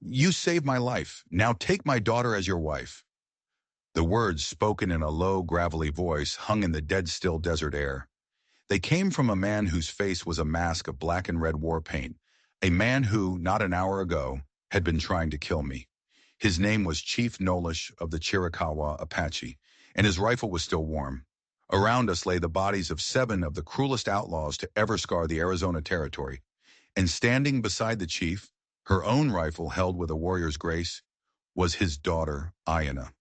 You saved my life. Now take my daughter as your wife." The words, spoken in a low, gravelly voice, hung in the dead-still desert air. They came from a man whose face was a mask of black and red war paint, a man who, not an hour ago, had been trying to kill me. His name was Chief Nolish of the Chiricahua Apache, and his rifle was still warm. Around us lay the bodies of 7 of the cruelest outlaws to ever scar the Arizona territory, and standing beside the chief, her own rifle held with a warrior's grace, was his daughter, Ayana.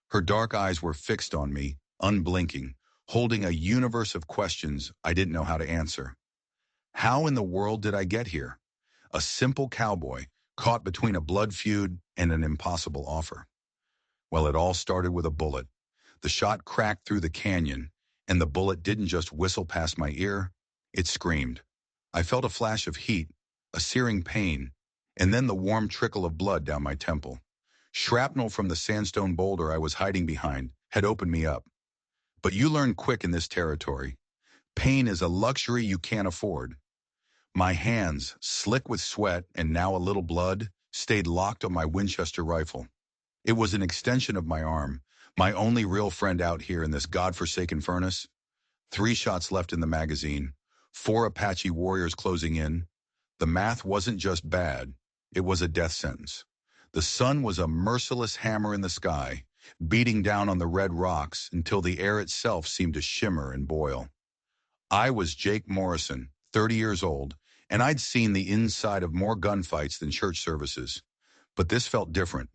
Her dark eyes were fixed on me, unblinking, holding a universe of questions I didn't know how to answer. How in the world did I get here? A simple cowboy, caught between a blood feud and an impossible offer. Well, it all started with a bullet. The shot cracked through the canyon, and the bullet didn't just whistle past my ear, it screamed. I felt a flash of heat, a searing pain, and then the warm trickle of blood down my temple. Shrapnel from the sandstone boulder I was hiding behind had opened me up. But you learn quick in this territory. Pain is a luxury you can't afford. My hands, slick with sweat and now a little blood, stayed locked on my Winchester rifle. It was an extension of my arm, my only real friend out here in this godforsaken furnace. 3 shots left in the magazine, 4 Apache warriors closing in. The math wasn't just bad, it was a death sentence. The sun was a merciless hammer in the sky, beating down on the red rocks until the air itself seemed to shimmer and boil. I was Jake Morrison, 30 years old, and I'd seen the inside of more gunfights than church services. But this felt different.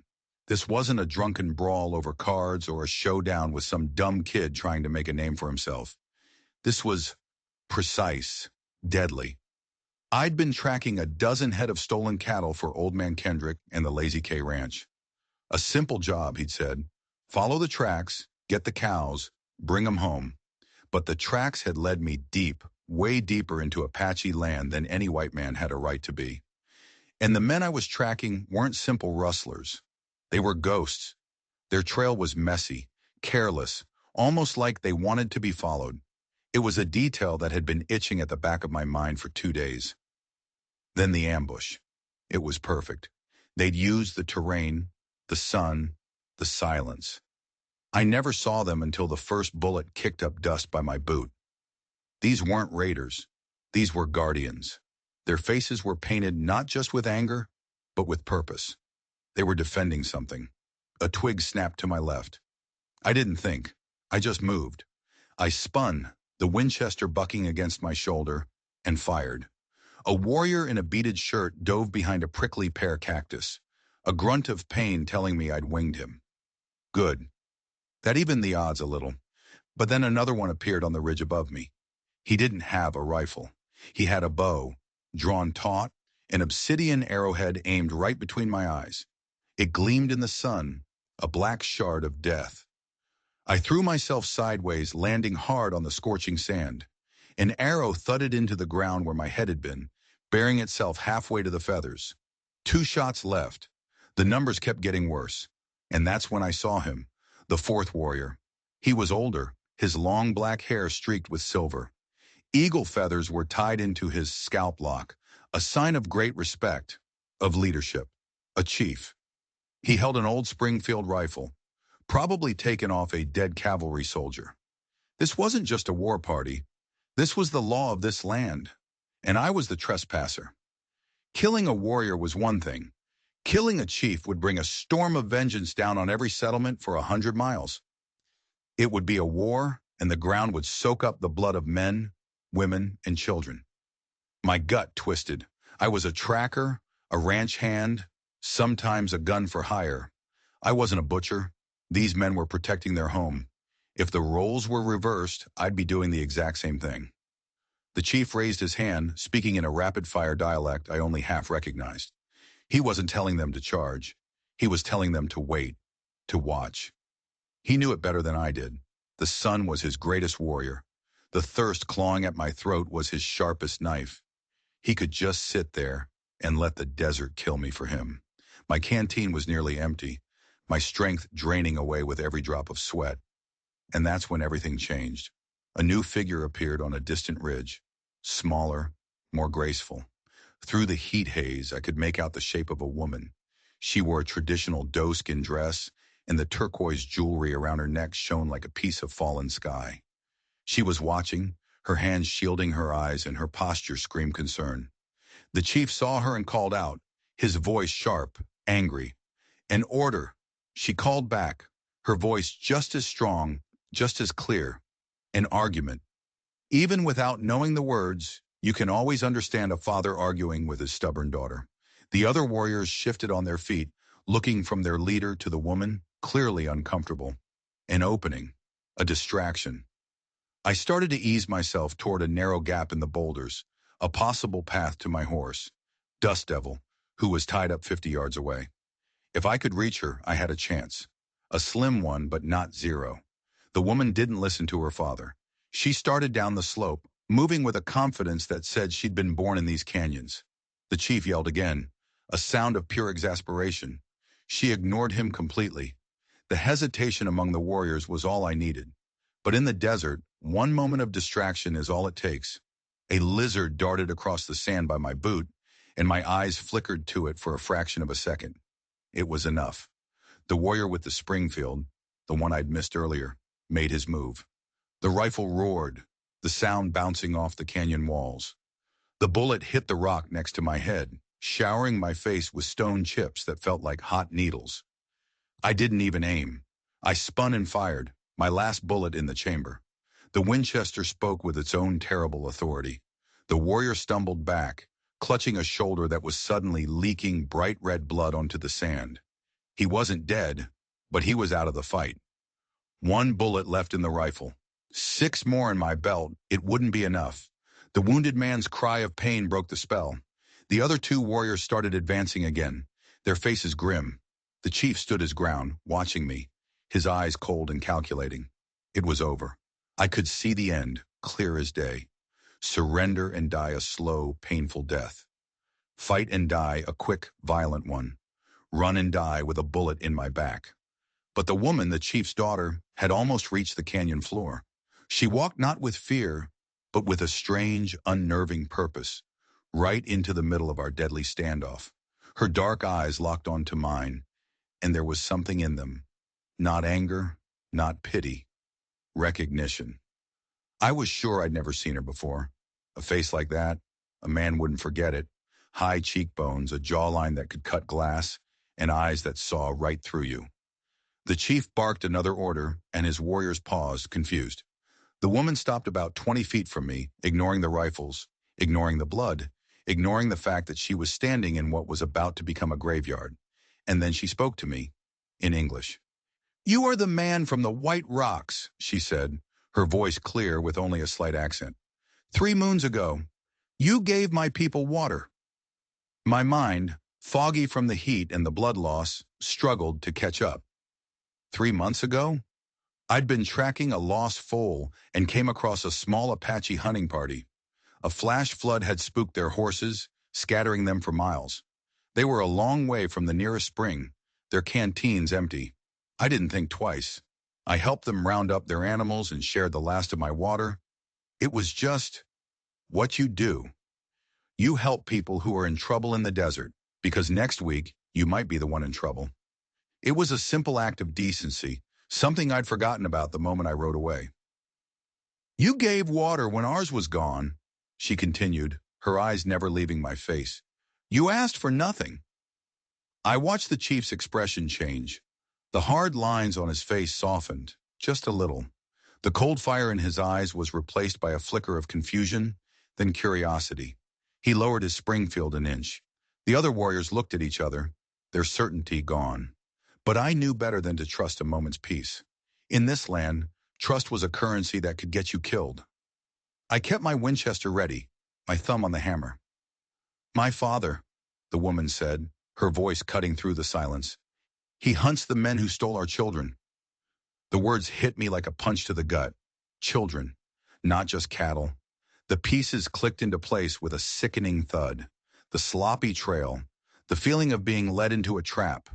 This wasn't a drunken brawl over cards or a showdown with some dumb kid trying to make a name for himself. This was precise, deadly. I'd been tracking a dozen head of stolen cattle for Old Man Kendrick and the Lazy K Ranch. A simple job, he'd said. Follow the tracks, get the cows, bring them home. But the tracks had led me deep, way deeper into Apache land than any white man had a right to be. And the men I was tracking weren't simple rustlers. They were ghosts. Their trail was messy, careless, almost like they wanted to be followed. It was a detail that had been itching at the back of my mind for 2 days. Then the ambush. It was perfect. They'd used the terrain, the sun, the silence. I never saw them until the first bullet kicked up dust by my boot. These weren't raiders. These were guardians. Their faces were painted not just with anger, but with purpose. They were defending something. A twig snapped to my left. I didn't think. I just moved. I spun, the Winchester bucking against my shoulder, and fired. A warrior in a beaded shirt dove behind a prickly pear cactus, a grunt of pain telling me I'd winged him. Good. That evened the odds a little. But then another one appeared on the ridge above me. He didn't have a rifle. He had a bow, drawn taut, an obsidian arrowhead aimed right between my eyes. It gleamed in the sun, a black shard of death. I threw myself sideways, landing hard on the scorching sand. An arrow thudded into the ground where my head had been, bearing itself halfway to the feathers. 2 shots left. The numbers kept getting worse. And that's when I saw him, the 4th warrior. He was older, his long black hair streaked with silver. Eagle feathers were tied into his scalp lock, a sign of great respect, of leadership, a chief. He held an old Springfield rifle, probably taken off a dead cavalry soldier. This wasn't just a war party. This was the law of this land, and I was the trespasser. Killing a warrior was one thing. Killing a chief would bring a storm of vengeance down on every settlement for 100 miles. It would be a war, and the ground would soak up the blood of men, women, and children. My gut twisted. I was a tracker, a ranch hand, sometimes a gun for hire. I wasn't a butcher. These men were protecting their home. If the roles were reversed, I'd be doing the exact same thing. The chief raised his hand, speaking in a rapid-fire dialect I only half recognized. He wasn't telling them to charge. He was telling them to wait, to watch. He knew it better than I did. The sun was his greatest warrior. The thirst clawing at my throat was his sharpest knife. He could just sit there and let the desert kill me for him. My canteen was nearly empty, my strength draining away with every drop of sweat. And that's when everything changed. A new figure appeared on a distant ridge, smaller, more graceful. Through the heat haze, I could make out the shape of a woman. She wore a traditional doeskin dress, and the turquoise jewelry around her neck shone like a piece of fallen sky. She was watching, her hands shielding her eyes, and her posture screamed concern. The chief saw her and called out, his voice sharp, angry. "An order!" She called back, her voice just as strong, just as clear. An argument. Even without knowing the words, you can always understand a father arguing with his stubborn daughter. The other warriors shifted on their feet, looking from their leader to the woman, clearly uncomfortable. An opening. A distraction. I started to ease myself toward a narrow gap in the boulders, a possible path to my horse, Dust Devil, who was tied up 50 yards away. If I could reach her, I had a chance. A slim one, but not zero. The woman didn't listen to her father. She started down the slope, moving with a confidence that said she'd been born in these canyons. The chief yelled again, a sound of pure exasperation. She ignored him completely. The hesitation among the warriors was all I needed. But in the desert, one moment of distraction is all it takes. A lizard darted across the sand by my boot, and my eyes flickered to it for a fraction of a second. It was enough. The warrior with the Springfield, the one I'd missed earlier, made his move. The rifle roared, the sound bouncing off the canyon walls. The bullet hit the rock next to my head, showering my face with stone chips that felt like hot needles. I didn't even aim. I spun and fired, my last bullet in the chamber. The Winchester spoke with its own terrible authority. The warrior stumbled back, clutching a shoulder that was suddenly leaking bright red blood onto the sand. He wasn't dead, but he was out of the fight. One bullet left in the rifle. 6 more in my belt, it wouldn't be enough. The wounded man's cry of pain broke the spell. The other 2 warriors started advancing again, their faces grim. The chief stood his ground, watching me, his eyes cold and calculating. It was over. I could see the end, clear as day. Surrender and die a slow, painful death. Fight and die a quick, violent one. Run and die with a bullet in my back. But the woman, the chief's daughter, had almost reached the canyon floor. She walked not with fear, but with a strange, unnerving purpose, right into the middle of our deadly standoff. Her dark eyes locked onto mine, and there was something in them. Not anger, not pity. Recognition. I was sure I'd never seen her before. A face like that, a man wouldn't forget it. High cheekbones, a jawline that could cut glass, and eyes that saw right through you. The chief barked another order, and his warriors paused, confused. The woman stopped about 20 feet from me, ignoring the rifles, ignoring the blood, ignoring the fact that she was standing in what was about to become a graveyard. And then she spoke to me, in English. "You are the man from the White Rocks," she said, her voice clear with only a slight accent. "3 moons ago, you gave my people water." My mind, foggy from the heat and the blood loss, struggled to catch up. 3 months ago? I'd been tracking a lost foal and came across a small Apache hunting party. A flash flood had spooked their horses, scattering them for miles. They were a long way from the nearest spring, their canteens empty. I didn't think twice. I helped them round up their animals and shared the last of my water. It was just what you do. You help people who are in trouble in the desert, because next week you might be the one in trouble. It was a simple act of decency, something I'd forgotten about the moment I rode away. "You gave water when ours was gone," she continued, her eyes never leaving my face. "You asked for nothing." I watched the chief's expression change. The hard lines on his face softened, just a little. The cold fire in his eyes was replaced by a flicker of confusion, then curiosity. He lowered his Springfield an inch. The other warriors looked at each other, their certainty gone. But I knew better than to trust a moment's peace. In this land, trust was a currency that could get you killed. I kept my Winchester ready, my thumb on the hammer. "My father," the woman said, her voice cutting through the silence. "He hunts the men who stole our children." The words hit me like a punch to the gut. Children, not just cattle. The pieces clicked into place with a sickening thud. The sloppy trail, the feeling of being led into a trap.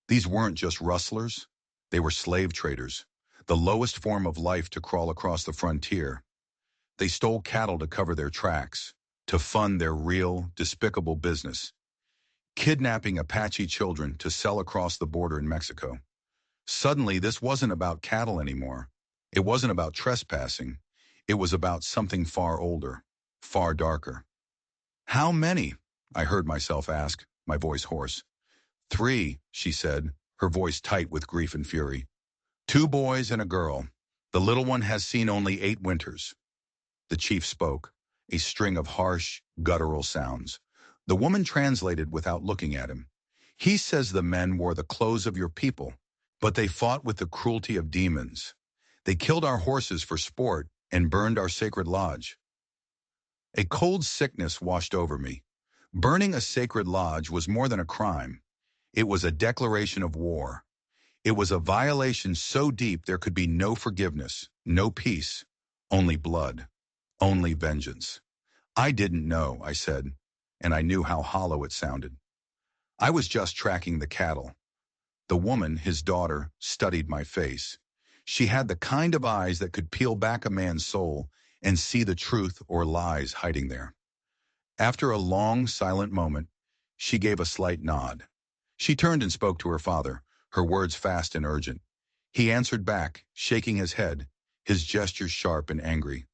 These weren't just rustlers. They were slave traders, the lowest form of life to crawl across the frontier. They stole cattle to cover their tracks, to fund their real, despicable business. kidnapping Apache children to sell across the border in Mexico. Suddenly, this wasn't about cattle anymore. It wasn't about trespassing. It was about something far older, far darker. How many? I heard myself ask, my voice hoarse. 3, she said, her voice tight with grief and fury. 2 boys and a girl. The little one has seen only 8 winters. The chief spoke, a string of harsh, guttural sounds. The woman translated without looking at him. He says the men wore the clothes of your people, but they fought with the cruelty of demons. They killed our horses for sport and burned our sacred lodge. A cold sickness washed over me. Burning a sacred lodge was more than a crime. It was a declaration of war. It was a violation so deep there could be no forgiveness, no peace, only blood, only vengeance. I didn't know, I said, and I knew how hollow it sounded. I was just tracking the cattle. The woman, his daughter, studied my face. She had the kind of eyes that could peel back a man's soul and see the truth or lies hiding there. After a long, silent moment, she gave a slight nod. She turned and spoke to her father, her words fast and urgent. He answered back, shaking his head, his gestures sharp and angry.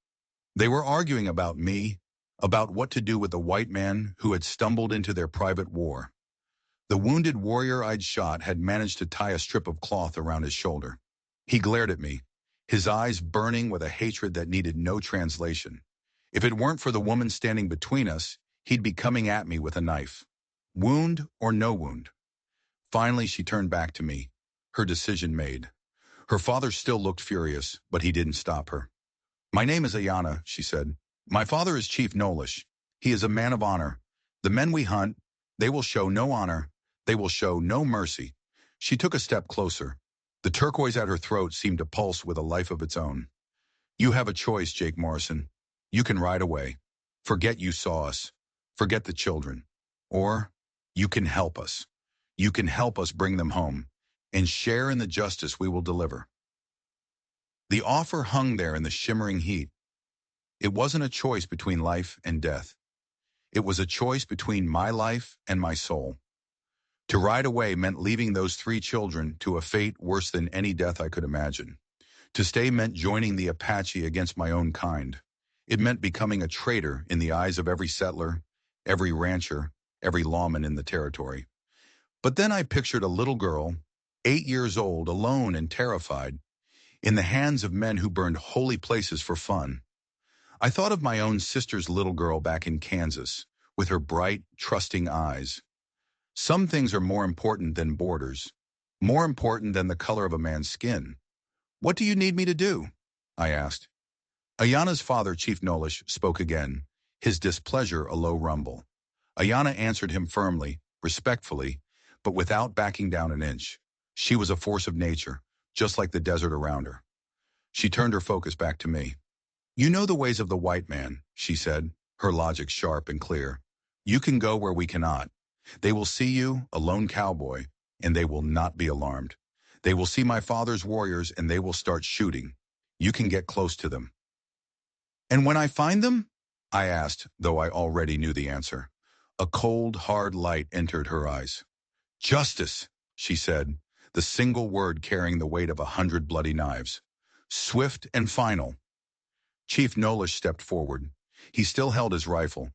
They were arguing about me, about what to do with the white man who had stumbled into their private war. The wounded warrior I'd shot had managed to tie a strip of cloth around his shoulder. He glared at me, his eyes burning with a hatred that needed no translation. If it weren't for the woman standing between us, he'd be coming at me with a knife. Wound or no wound. Finally, she turned back to me, her decision made. Her father still looked furious, but he didn't stop her. My name is Ayana, she said. My father is Chief Nolish. He is a man of honor. The men we hunt, they will show no honor. They will show no mercy. She took a step closer. The turquoise at her throat seemed to pulse with a life of its own. You have a choice, Jake Morrison. You can ride away. Forget you saw us. Forget the children. Or you can help us. You can help us bring them home and share in the justice we will deliver. The offer hung there in the shimmering heat. It wasn't a choice between life and death. It was a choice between my life and my soul. To ride away meant leaving those 3 children to a fate worse than any death I could imagine. To stay meant joining the Apache against my own kind. It meant becoming a traitor in the eyes of every settler, every rancher, every lawman in the territory. But then I pictured a little girl, 8 years old, alone and terrified, in the hands of men who burned holy places for fun. I thought of my own sister's little girl back in Kansas, with her bright, trusting eyes. Some things are more important than borders, more important than the color of a man's skin. What do you need me to do? I asked. Ayana's father, Chief Nolish, spoke again, his displeasure a low rumble. Ayana answered him firmly, respectfully, but without backing down an inch. She was a force of nature, just like the desert around her. She turned her focus back to me. You know the ways of the white man, she said, her logic sharp and clear. You can go where we cannot. They will see you, a lone cowboy, and they will not be alarmed. They will see my father's warriors and they will start shooting. You can get close to them. And when I find them? I asked, though I already knew the answer. A cold, hard light entered her eyes. Justice, she said, the single word carrying the weight of 100 bloody knives. Swift and final. Chief Nolish stepped forward. He still held his rifle,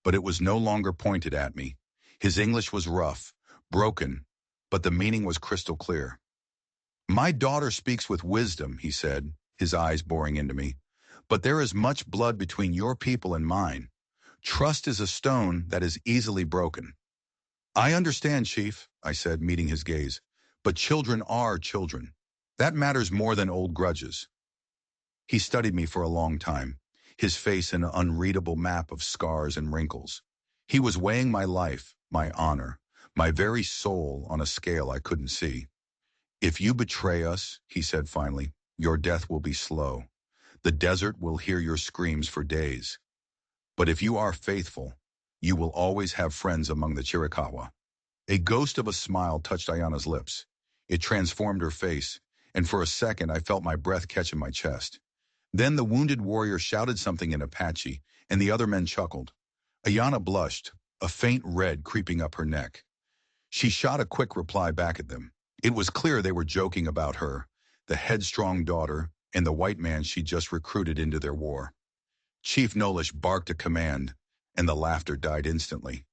but it was no longer pointed at me. His English was rough, broken, but the meaning was crystal clear. My daughter speaks with wisdom, he said, his eyes boring into me. But there is much blood between your people and mine. Trust is a stone that is easily broken. I understand, Chief, I said, meeting his gaze. But children are children. That matters more than old grudges. He studied me for a long time, his face an unreadable map of scars and wrinkles. He was weighing my life, my honor, my very soul on a scale I couldn't see. If you betray us, he said finally, your death will be slow. The desert will hear your screams for days. But if you are faithful, you will always have friends among the Chiricahua. A ghost of a smile touched Ayana's lips. It transformed her face, and for a second I felt my breath catch in my chest. Then the wounded warrior shouted something in Apache, and the other men chuckled. Ayana blushed, a faint red creeping up her neck. She shot a quick reply back at them. It was clear they were joking about her, the headstrong daughter, and the white man she just recruited into their war. Chief Nolish barked a command, and the laughter died instantly.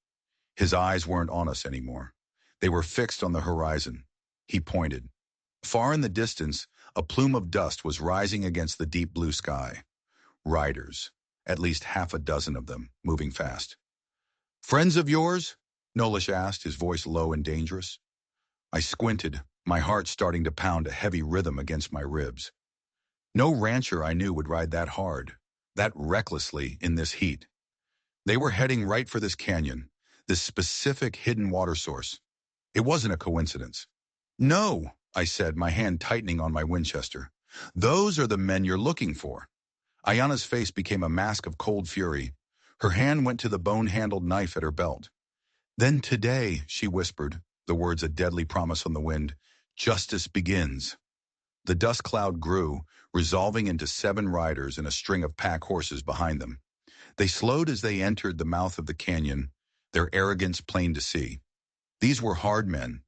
His eyes weren't on us anymore. They were fixed on the horizon. He pointed. Far in the distance, a plume of dust was rising against the deep blue sky. Riders, at least half a dozen of them, moving fast. "Friends of yours?" Nolish asked, his voice low and dangerous. I squinted, my heart starting to pound a heavy rhythm against my ribs. No rancher I knew would ride that hard, that recklessly in this heat. They were heading right for this canyon, this specific hidden water source. It wasn't a coincidence. "No," I said, my hand tightening on my Winchester. "Those are the men you're looking for." Ayana's face became a mask of cold fury. Her hand went to the bone-handled knife at her belt. "Then today," she whispered, the words a deadly promise on the wind, "justice begins." The dust cloud grew, resolving into 7 riders and a string of pack horses behind them. They slowed as they entered the mouth of the canyon, their arrogance plain to see. These were hard men.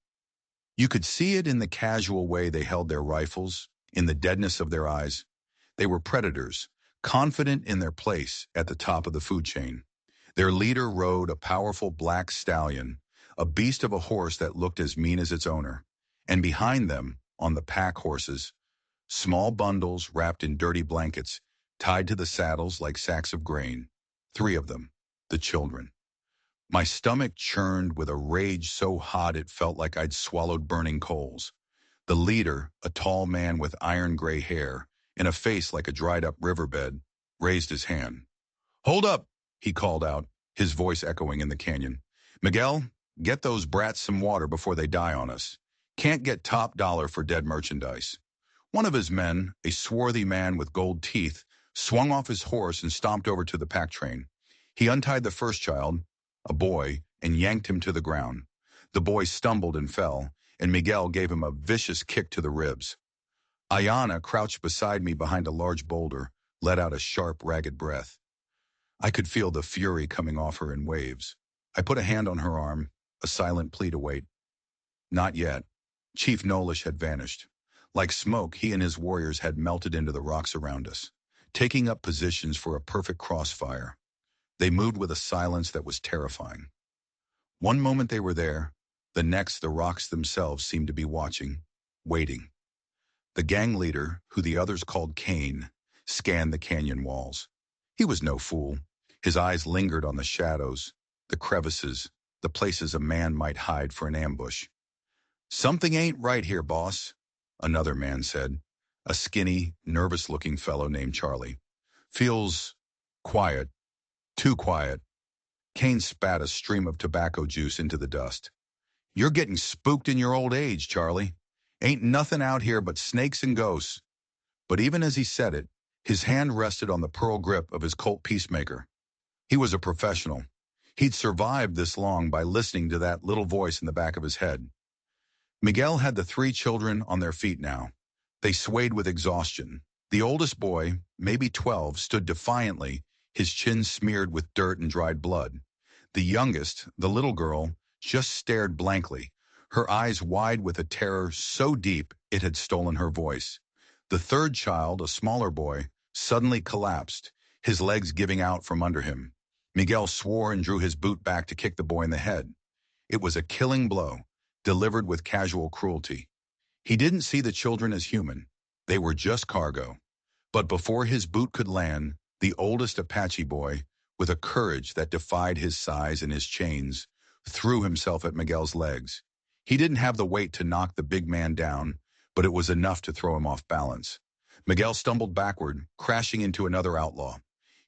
You could see it in the casual way they held their rifles, in the deadness of their eyes. They were predators, confident in their place at the top of the food chain. Their leader rode a powerful black stallion, a beast of a horse that looked as mean as its owner. And behind them, on the pack horses, small bundles wrapped in dirty blankets, tied to the saddles like sacks of grain. 3 of them, the children. My stomach churned with a rage so hot it felt like I'd swallowed burning coals. The leader, a tall man with iron gray hair and a face like a dried-up riverbed, raised his hand. "Hold up," he called out, his voice echoing in the canyon. "Miguel, get those brats some water before they die on us. Can't get top dollar for dead merchandise." One of his men, a swarthy man with gold teeth, swung off his horse and stomped over to the pack train. He untied the first child, a boy, and yanked him to the ground. The boy stumbled and fell, and Miguel gave him a vicious kick to the ribs. Ayana, crouched beside me behind a large boulder, let out a sharp, ragged breath. I could feel the fury coming off her in waves. I put a hand on her arm, a silent plea to wait. Not yet. Chief Nolish had vanished. Like smoke, he and his warriors had melted into the rocks around us, taking up positions for a perfect crossfire. They moved with a silence that was terrifying. One moment they were there, the next the rocks themselves seemed to be watching, waiting. The gang leader, who the others called Kane, scanned the canyon walls. He was no fool. His eyes lingered on the shadows, the crevices, the places a man might hide for an ambush. "Something ain't right here, boss," another man said, a skinny, nervous-looking fellow named Charlie. "Feels quiet, too quiet." Kane spat a stream of tobacco juice into the dust. "You're getting spooked in your old age, Charlie. Ain't nothing out here but snakes and ghosts." But even as he said it, his hand rested on the pearl grip of his Colt Peacemaker. He was a professional. He'd survived this long by listening to that little voice in the back of his head. Miguel had the 3 children on their feet now. They swayed with exhaustion. The oldest boy, maybe 12, stood defiantly, his chin smeared with dirt and dried blood. The youngest, the little girl, just stared blankly, her eyes wide with a terror so deep it had stolen her voice. The third child, a smaller boy, suddenly collapsed, his legs giving out from under him. Miguel swore and drew his boot back to kick the boy in the head. It was a killing blow, delivered with casual cruelty. He didn't see the children as human. They were just cargo. But before his boot could land, the oldest Apache boy, with a courage that defied his size and his chains, threw himself at Miguel's legs. He didn't have the weight to knock the big man down, but it was enough to throw him off balance. Miguel stumbled backward, crashing into another outlaw.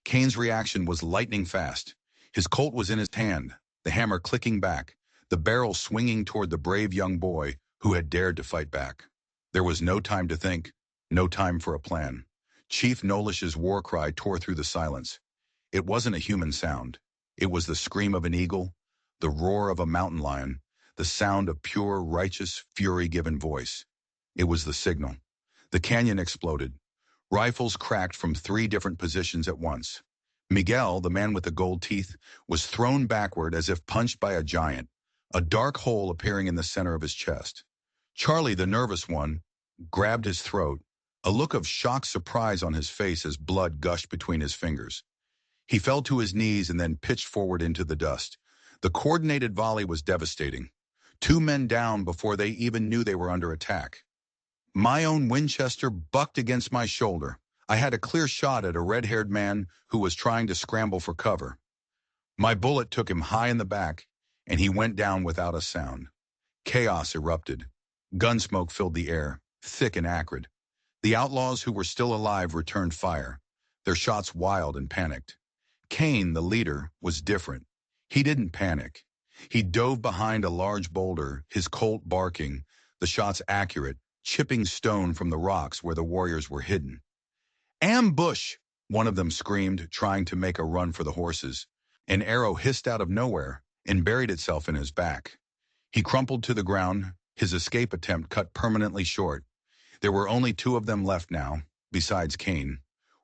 Kane's reaction was lightning fast. His Colt was in his hand, the hammer clicking back, the barrel swinging toward the brave young boy who had dared to fight back. There was no time to think, no time for a plan. Chief Nolish's war cry tore through the silence. It wasn't a human sound. It was the scream of an eagle, the roar of a mountain lion, the sound of pure, righteous, fury-given voice. It was the signal. The canyon exploded. Rifles cracked from 3 different positions at once. Miguel, the man with the gold teeth, was thrown backward as if punched by a giant. a dark hole appearing in the center of his chest. Charlie, the nervous one, grabbed his throat, a look of shocked surprise on his face as blood gushed between his fingers. He fell to his knees and then pitched forward into the dust. The coordinated volley was devastating. 2 men down before they even knew they were under attack. My own Winchester bucked against my shoulder. I had a clear shot at a red-haired man who was trying to scramble for cover. My bullet took him high in the back, and he went down without a sound. Chaos erupted. Gunsmoke filled the air, thick and acrid. The outlaws who were still alive returned fire, their shots wild and panicked. Kane, the leader, was different. He didn't panic. He dove behind a large boulder, his Colt barking, the shots accurate, chipping stone from the rocks where the warriors were hidden. "Ambush!" one of them screamed, trying to make a run for the horses. An arrow hissed out of nowhere and buried itself in his back. He crumpled to the ground, his escape attempt cut permanently short. There were only 2 of them left now, besides Kane.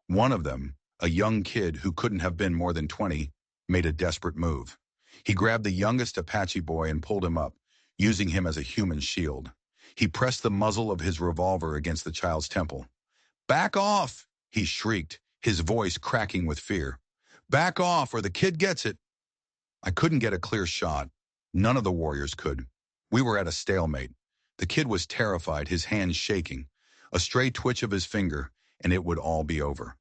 One of them, a young kid who couldn't have been more than 20, made a desperate move. He grabbed the youngest Apache boy and pulled him up, using him as a human shield. He pressed the muzzle of his revolver against the child's temple. "Back off!" he shrieked, his voice cracking with fear. "Back off, or the kid gets it." I couldn't get a clear shot. None of the warriors could. We were at a stalemate. The kid was terrified, his hands shaking. A stray twitch of his finger, and it would all be over.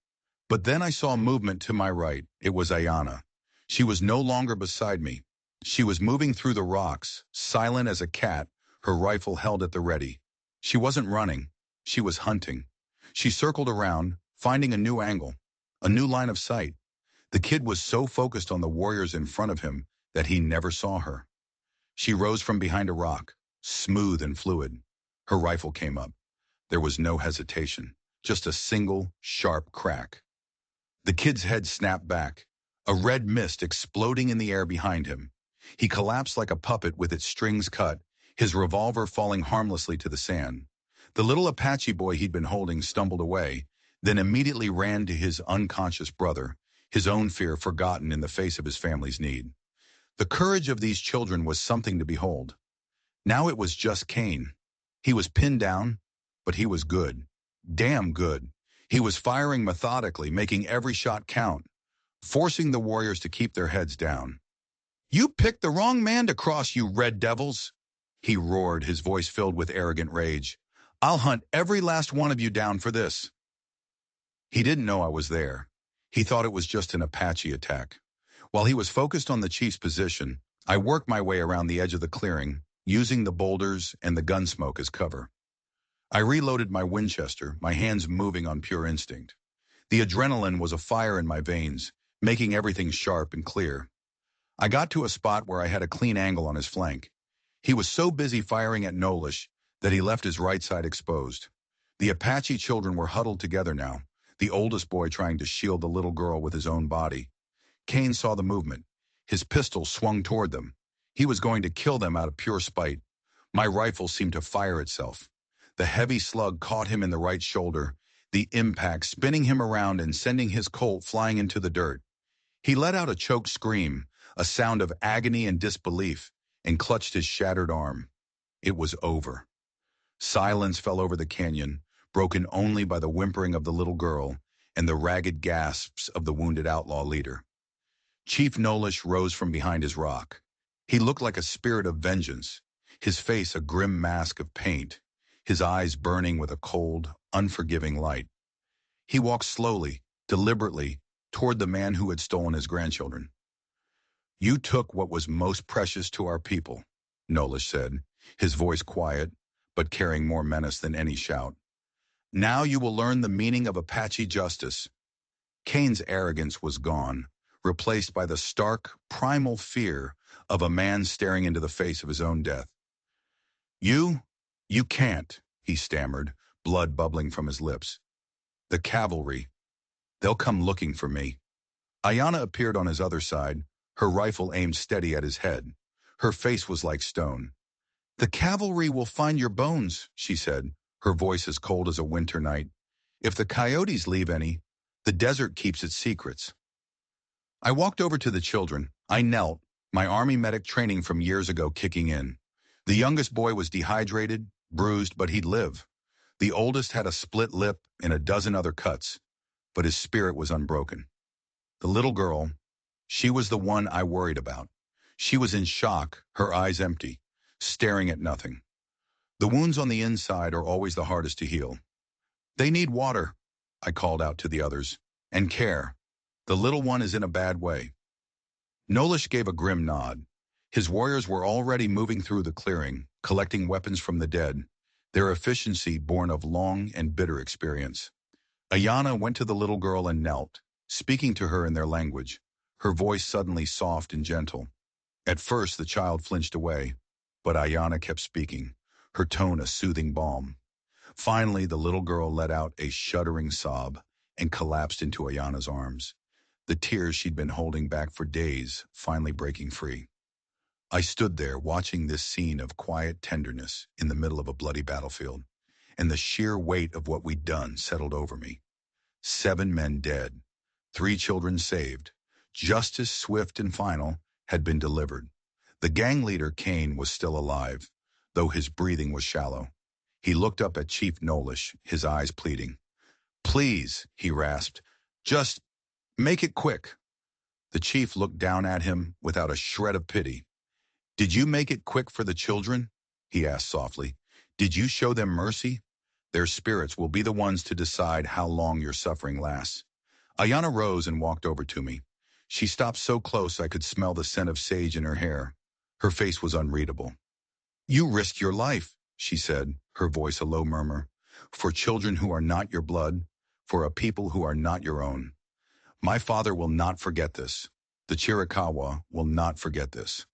But then I saw movement to my right. It was Ayanna. She was no longer beside me. She was moving through the rocks, silent as a cat, her rifle held at the ready. She wasn't running. She was hunting. She circled around, finding a new angle, a new line of sight. The kid was so focused on the warriors in front of him that he never saw her. She rose from behind a rock, smooth and fluid. Her rifle came up. There was no hesitation, just a single, sharp crack. The kid's head snapped back, a red mist exploding in the air behind him. He collapsed like a puppet with its strings cut, his revolver falling harmlessly to the sand. The little Apache boy he'd been holding stumbled away, then immediately ran to his unconscious brother, his own fear forgotten in the face of his family's need. The courage of these children was something to behold. Now it was just Kane. He was pinned down, but he was good. Damn good. He was firing methodically, making every shot count, forcing the warriors to keep their heads down. "You picked the wrong man to cross, you red devils!" he roared, his voice filled with arrogant rage. "I'll hunt every last one of you down for this." He didn't know I was there. He thought it was just an Apache attack. While he was focused on the chief's position, I worked my way around the edge of the clearing, using the boulders and the gun smoke as cover. I reloaded my Winchester, my hands moving on pure instinct. The adrenaline was a fire in my veins, making everything sharp and clear. I got to a spot where I had a clean angle on his flank. He was so busy firing at Nolish that he left his right side exposed. The Apache children were huddled together now, the oldest boy trying to shield the little girl with his own body. Kane saw the movement. His pistol swung toward them. He was going to kill them out of pure spite. My rifle seemed to fire itself. The heavy slug caught him in the right shoulder, the impact spinning him around and sending his Colt flying into the dirt. He let out a choked scream, a sound of agony and disbelief, and clutched his shattered arm. It was over. Silence fell over the canyon, broken only by the whimpering of the little girl and the ragged gasps of the wounded outlaw leader. Chief Nolish rose from behind his rock. He looked like a spirit of vengeance, his face a grim mask of paint, his eyes burning with a cold, unforgiving light. He walked slowly, deliberately, toward the man who had stolen his grandchildren. "You took what was most precious to our people," Nolish said, his voice quiet, but carrying more menace than any shout. "Now you will learn the meaning of Apache justice." Kane's arrogance was gone, replaced by the stark, primal fear of a man staring into the face of his own death. You can't," he stammered, blood bubbling from his lips. "The cavalry. They'll come looking for me." Ayanna appeared on his other side, her rifle aimed steady at his head. Her face was like stone. "The cavalry will find your bones," she said, her voice as cold as a winter night. "If the coyotes leave any, the desert keeps its secrets." I walked over to the children. I knelt, My army medic training from years ago kicking in. The youngest boy was dehydrated, bruised, but he'd live. The oldest had a split lip and a dozen other cuts, but his spirit was unbroken. The little girl, she was the one I worried about. She was in shock, her eyes empty, staring at nothing. The wounds on the inside are always the hardest to heal. They need water, I called out to the others, and care. The little one is in a bad way. Nolish gave a grim nod. His warriors were already moving through the clearing, collecting weapons from the dead, their efficiency born of long and bitter experience. Ayana went to the little girl and knelt, speaking to her in their language, her voice suddenly soft and gentle. At first, the child flinched away, but Ayana kept speaking, her tone a soothing balm. Finally, the little girl let out a shuddering sob and collapsed into Ayana's arms, the tears she'd been holding back for days finally breaking free. I stood there watching this scene of quiet tenderness in the middle of a bloody battlefield, and the sheer weight of what we'd done settled over me. 7 men dead, 3 children saved. Justice swift and final had been delivered. The gang leader, Kane, was still alive, though his breathing was shallow. He looked up at Chief Nolish, his eyes pleading. "Please," he rasped, "just make it quick." The chief looked down at him without a shred of pity. "Did you make it quick for the children?" he asked softly. "Did you show them mercy? Their spirits will be the ones to decide how long your suffering lasts." Ayana rose and walked over to me. She stopped so close I could smell the scent of sage in her hair. Her face was unreadable. "You risked your life," she said, her voice a low murmur, "for children who are not your blood, for a people who are not your own. My father will not forget this. The Chiricahua will not forget this."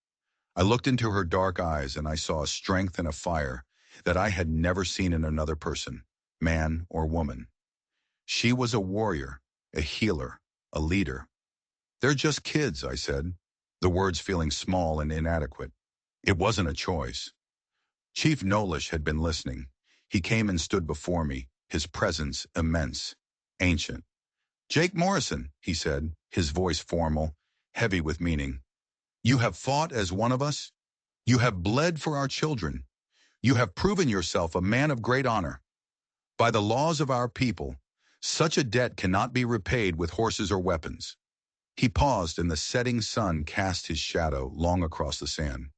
I looked into her dark eyes and I saw a strength and a fire that I had never seen in another person, man or woman. She was a warrior, a healer, a leader. "They're just kids," I said, the words feeling small and inadequate. It wasn't a choice. Chief Nolish had been listening. He came and stood before me, his presence immense, ancient. "Jake Morrison," he said, his voice formal, heavy with meaning. "You have fought as one of us. You have bled for our children. You have proven yourself a man of great honor. By the laws of our people, such a debt cannot be repaid with horses or weapons." He paused and the setting sun cast his shadow long across the sand.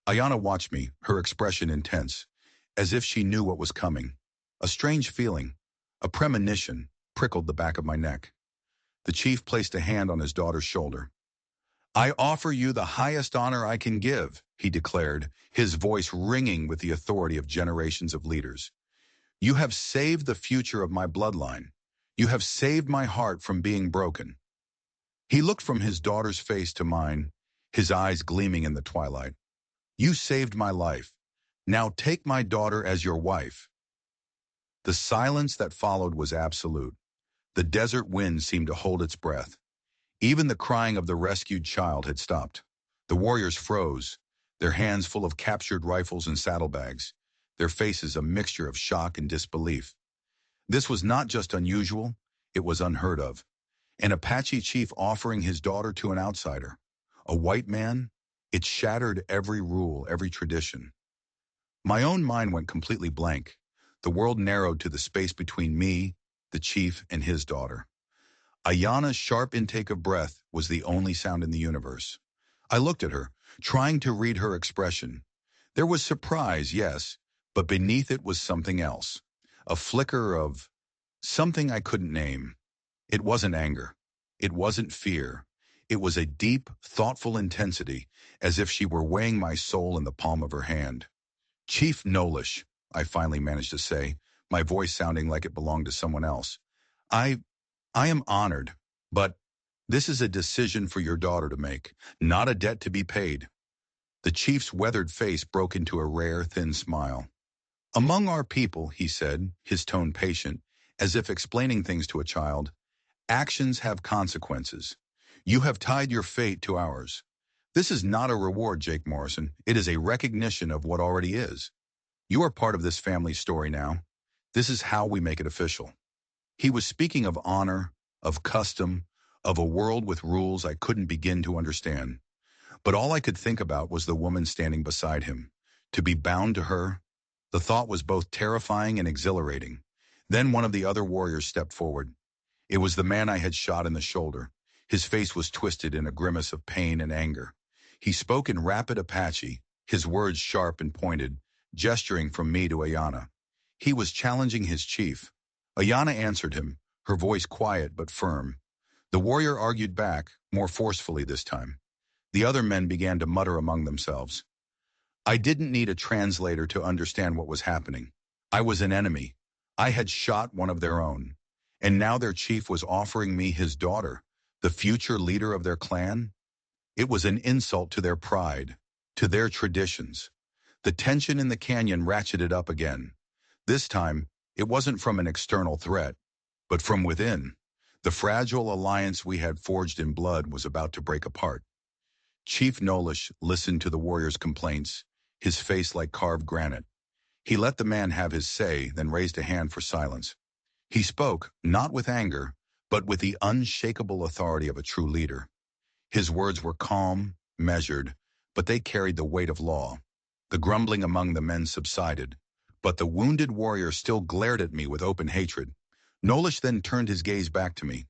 Ayana watched me, her expression intense, as if she knew what was coming. A strange feeling, a premonition, prickled the back of my neck. The chief placed a hand on his daughter's shoulder. "I offer you the highest honor I can give," he declared, his voice ringing with the authority of generations of leaders. "You have saved the future of my bloodline. You have saved my heart from being broken." He looked from his daughter's face to mine, his eyes gleaming in the twilight. "You saved my life. Now take my daughter as your wife." The silence that followed was absolute. The desert wind seemed to hold its breath. Even the crying of the rescued child had stopped. The warriors froze, their hands full of captured rifles and saddlebags, their faces a mixture of shock and disbelief. This was not just unusual, it was unheard of. An Apache chief offering his daughter to an outsider. A white man? It shattered every rule, every tradition. My own mind went completely blank. The world narrowed to the space between me, the chief, and his daughter. Ayana's sharp intake of breath was the only sound in the universe. I looked at her, trying to read her expression. There was surprise, yes, but beneath it was something else. A flicker of something I couldn't name. It wasn't anger. It wasn't fear. It was a deep, thoughtful intensity, as if she were weighing my soul in the palm of her hand. "Chief Nolish," I finally managed to say, my voice sounding like it belonged to someone else. I am honored, but this is a decision for your daughter to make, not a debt to be paid." The chief's weathered face broke into a rare, thin smile. "Among our people," he said, his tone patient, as if explaining things to a child, "actions have consequences. You have tied your fate to ours. This is not a reward, Jake Morrison. It is a recognition of what already is. You are part of this family's story now. This is how we make it official." He was speaking of honor, of custom, of a world with rules I couldn't begin to understand. But all I could think about was the woman standing beside him. To be bound to her, the thought was both terrifying and exhilarating. Then one of the other warriors stepped forward. It was the man I had shot in the shoulder. His face was twisted in a grimace of pain and anger. He spoke in rapid Apache, his words sharp and pointed, gesturing from me to Ayana. He was challenging his chief. Ayana answered him, her voice quiet but firm. The warrior argued back, more forcefully this time. The other men began to mutter among themselves. I didn't need a translator to understand what was happening. I was an enemy. I had shot one of their own. And now their chief was offering me his daughter, the future leader of their clan? It was an insult to their pride, to their traditions. The tension in the canyon ratcheted up again. This time, it wasn't from an external threat, but from within. The fragile alliance we had forged in blood was about to break apart. Chief Nolish listened to the warrior's complaints, his face like carved granite. He let the man have his say, then raised a hand for silence. He spoke, not with anger, but with the unshakable authority of a true leader. His words were calm, measured, but they carried the weight of law. The grumbling among the men subsided, but the wounded warrior still glared at me with open hatred. Nolish then turned his gaze back to me.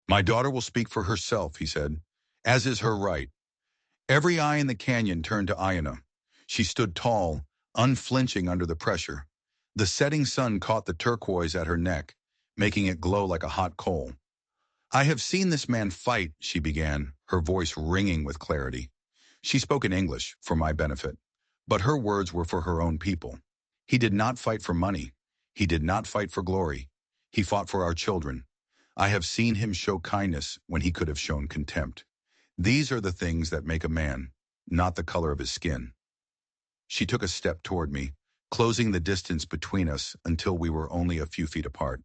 My daughter will speak for herself, he said, as is her right. Every eye in the canyon turned to Ayana. She stood tall, unflinching under the pressure. The setting sun caught the turquoise at her neck, making it glow like a hot coal. I have seen this man fight, she began, her voice ringing with clarity. She spoke in English, for my benefit, but her words were for her own people. He did not fight for money. He did not fight for glory. He fought for our children. I have seen him show kindness when he could have shown contempt. These are the things that make a man, not the color of his skin. She took a step toward me, closing the distance between us until we were only a few feet apart.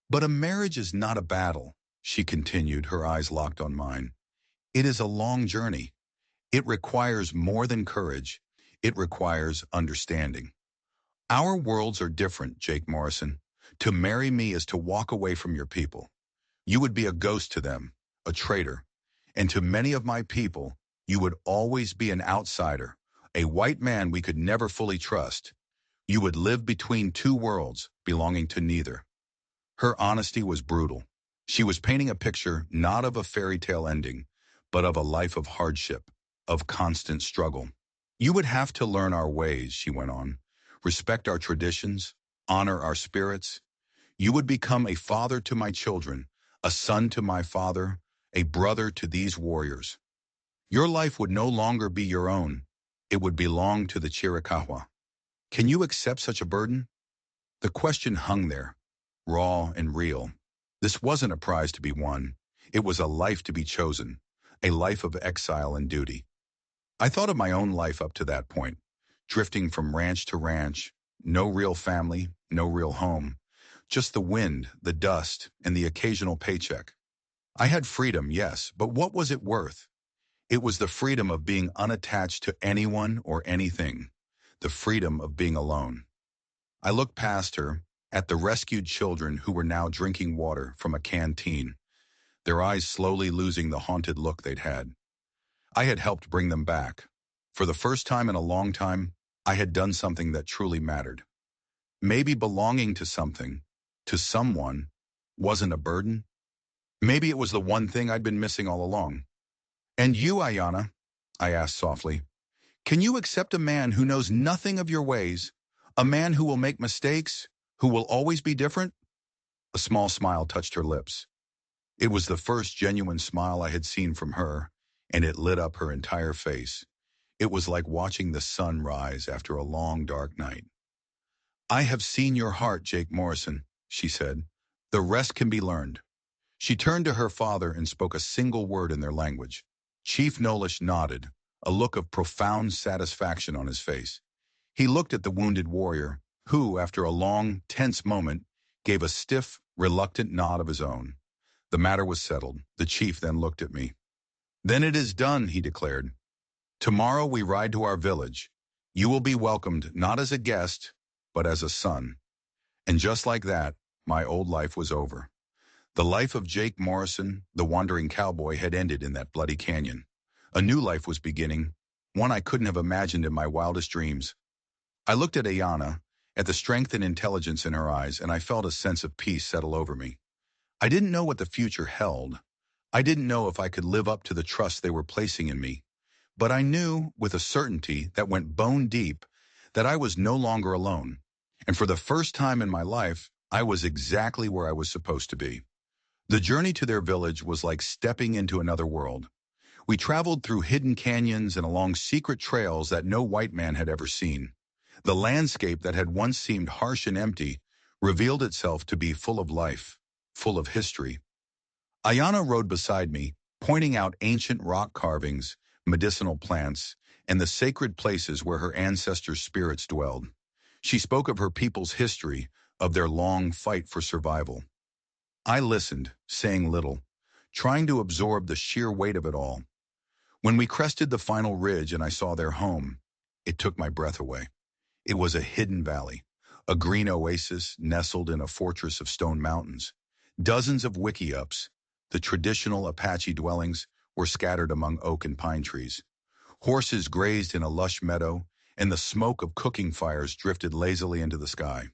But a marriage is not a battle, she continued, her eyes locked on mine. It is a long journey. It requires more than courage. It requires understanding. Our worlds are different, Jake Morrison. To marry me is to walk away from your people. You would be a ghost to them, a traitor. And to many of my people, you would always be an outsider, a white man we could never fully trust. You would live between two worlds, belonging to neither. Her honesty was brutal. She was painting a picture not of a fairy tale ending, but of a life of hardship, of constant struggle. You would have to learn our ways, she went on, respect our traditions, honor our spirits. You would become a father to my children, a son to my father, a brother to these warriors. Your life would no longer be your own. It would belong to the Chiricahua. Can you accept such a burden? The question hung there, raw and real. This wasn't a prize to be won. It was a life to be chosen, a life of exile and duty. I thought of my own life up to that point, drifting from ranch to ranch, no real family, no real home, just the wind, the dust, and the occasional paycheck. I had freedom, yes, but what was it worth? It was the freedom of being unattached to anyone or anything, the freedom of being alone. I looked past her, at the rescued children who were now drinking water from a canteen, their eyes slowly losing the haunted look they'd had. I had helped bring them back. For the first time in a long time, I had done something that truly mattered. Maybe belonging to something, to someone, wasn't a burden. Maybe it was the one thing I'd been missing all along. And you, Ayana, I asked softly, can you accept a man who knows nothing of your ways, a man who will make mistakes, who will always be different? A small smile touched her lips. It was the first genuine smile I had seen from her, and it lit up her entire face. It was like watching the sun rise after a long, dark night. I have seen your heart, Jake Morrison, she said. The rest can be learned. She turned to her father and spoke a single word in their language. Chief Nolish nodded, a look of profound satisfaction on his face. He looked at the wounded warrior, who, after a long, tense moment, gave a stiff, reluctant nod of his own. The matter was settled. The chief then looked at me. Then it is done, he declared. Tomorrow we ride to our village. You will be welcomed not as a guest, but as a son. And just like that, my old life was over. The life of Jake Morrison, the wandering cowboy, had ended in that bloody canyon. A new life was beginning, one I couldn't have imagined in my wildest dreams. I looked at Ayana, at the strength and intelligence in her eyes, and I felt a sense of peace settle over me. I didn't know what the future held. I didn't know if I could live up to the trust they were placing in me. But I knew, with a certainty that went bone deep, that I was no longer alone. And for the first time in my life, I was exactly where I was supposed to be. The journey to their village was like stepping into another world. We traveled through hidden canyons and along secret trails that no white man had ever seen. The landscape that had once seemed harsh and empty revealed itself to be full of life, full of history. Ayana rode beside me, pointing out ancient rock carvings, medicinal plants, and the sacred places where her ancestors' spirits dwelled. She spoke of her people's history, of their long fight for survival. I listened, saying little, trying to absorb the sheer weight of it all. When we crested the final ridge and I saw their home, it took my breath away. It was a hidden valley, a green oasis nestled in a fortress of stone mountains. Dozens of wickiups, the traditional Apache dwellings, were scattered among oak and pine trees. Horses grazed in a lush meadow, and the smoke of cooking fires drifted lazily into the sky.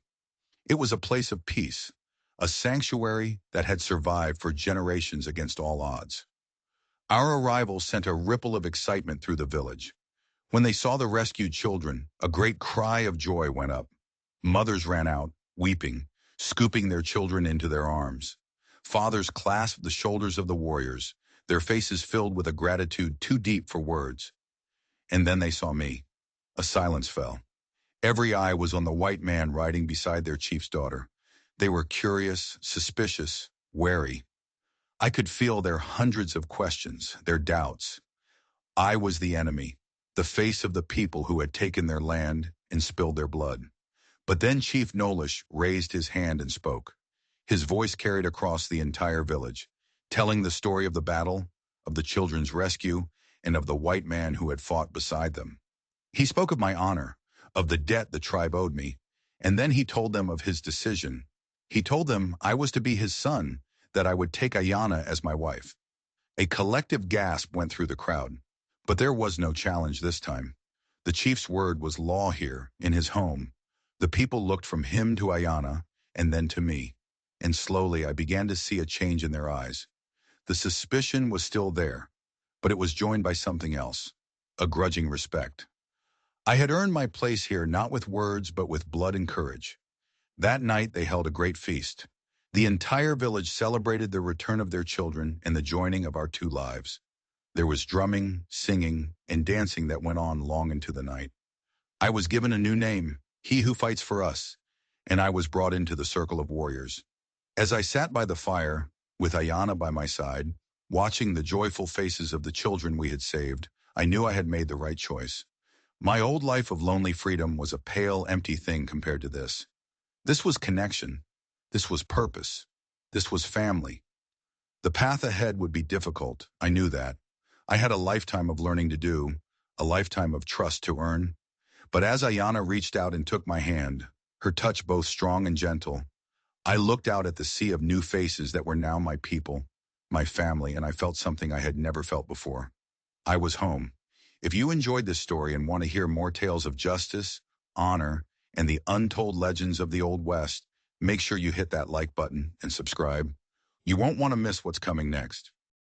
It was a place of peace, a sanctuary that had survived for generations against all odds. Our arrival sent a ripple of excitement through the village. When they saw the rescued children, a great cry of joy went up. Mothers ran out, weeping, scooping their children into their arms. Fathers clasped the shoulders of the warriors, their faces filled with a gratitude too deep for words. And then they saw me. A silence fell. Every eye was on the white man riding beside their chief's daughter. They were curious, suspicious, wary. I could feel their hundreds of questions, their doubts. I was the enemy, the face of the people who had taken their land and spilled their blood. But then Chief Nolish raised his hand and spoke. His voice carried across the entire village, telling the story of the battle, of the children's rescue, and of the white man who had fought beside them. He spoke of my honor, of the debt the tribe owed me, and then he told them of his decision. He told them I was to be his son, that I would take Ayana as my wife. A collective gasp went through the crowd. But there was no challenge this time. The chief's word was law here, in his home. The people looked from him to Ayana, and then to me. And slowly I began to see a change in their eyes. The suspicion was still there, but it was joined by something else, a grudging respect. I had earned my place here not with words but with blood and courage. That night they held a great feast. The entire village celebrated the return of their children and the joining of our two lives. There was drumming, singing, and dancing that went on long into the night. I was given a new name, He Who Fights for Us, and I was brought into the circle of warriors. As I sat by the fire, with Ayana by my side, watching the joyful faces of the children we had saved, I knew I had made the right choice. My old life of lonely freedom was a pale, empty thing compared to this. This was connection. This was purpose. This was family. The path ahead would be difficult, I knew that. I had a lifetime of learning to do, a lifetime of trust to earn. But as Ayana reached out and took my hand, her touch both strong and gentle, I looked out at the sea of new faces that were now my people, my family, and I felt something I had never felt before. I was home. If you enjoyed this story and want to hear more tales of justice, honor, and the untold legends of the Old West, make sure you hit that like button and subscribe. You won't want to miss what's coming next.